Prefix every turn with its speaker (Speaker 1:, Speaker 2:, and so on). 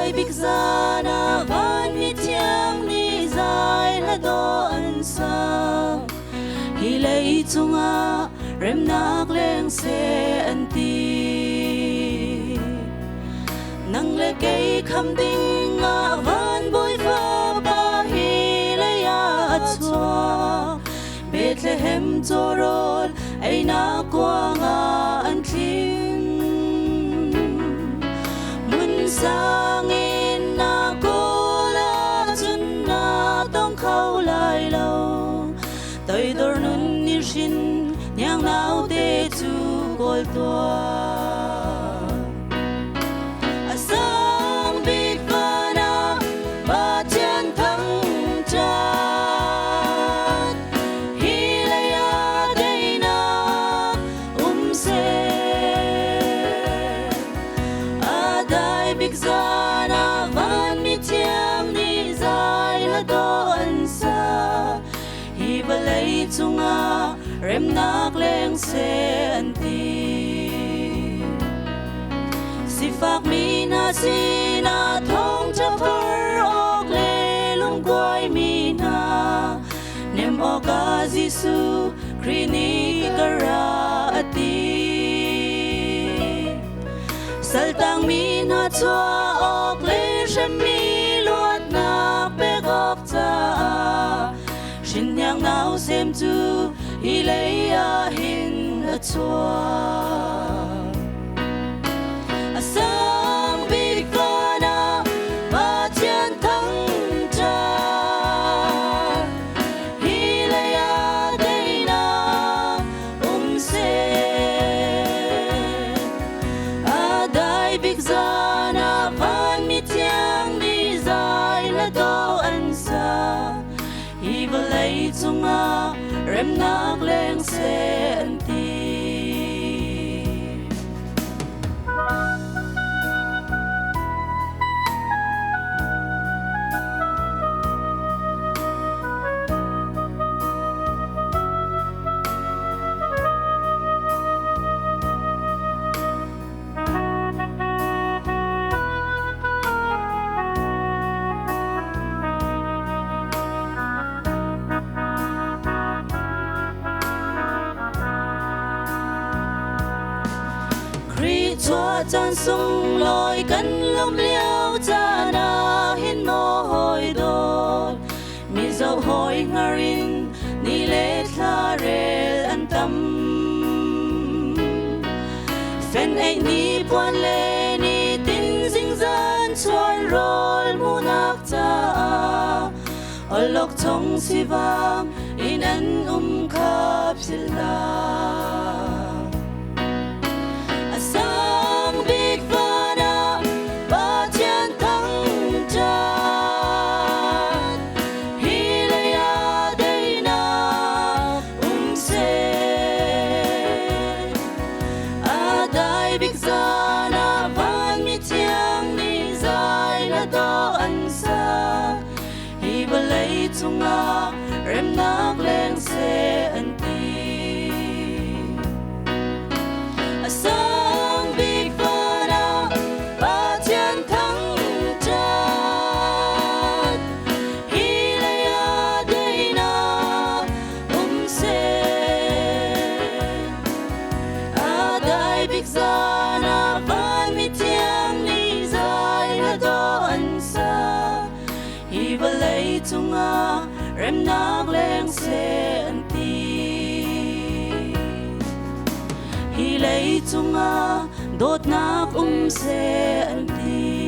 Speaker 1: dai big zana van mi tiang ni zai la do an sa hi lei chunga rem nak leng se an ti nang le kei kham ding a van boy fa ba hi le ya chua Bethlehem torol ai na kwa nga an thin mun sangin na ko la chun na tong khau lai lo toi dor nun ni shin nyang nau te chu gol tua asang big fana ba chen thang cha Zana van mi tiang ni zai la do an sa hi balai chunga rem nak leng se an ti si fak mi na si na thong cha par ok le lung quay mi na nem oka Gisu krini kara ati saltang mi na chua ok le shem mi luat na pe gok cha shin yang nau sem tu hi le ya hin a chua asang big fana ba chen thang cha hi le ya dei na se big zana van mi tiang ni zai la do an sa hi balai chunga rem nak leng se an ti Chua chan sung loi kan lom liao cha na hin mo hoi do mi zo hoi ngarin ni le thla rel an tam fen ai ni puan le ni tin jing zan chuan rol mu nak cha olok chong si wang in an khap sil la big fana ba chen thang cha hi le ya dei na se a dai big zana van mi tiang ni zai la do an sa hi balai chunga rem nak leng se an ti big zana van mi tiang ni zai la do an sa hi balai chunga rem nak leng se an ti hi lei chunga dot nak se an ti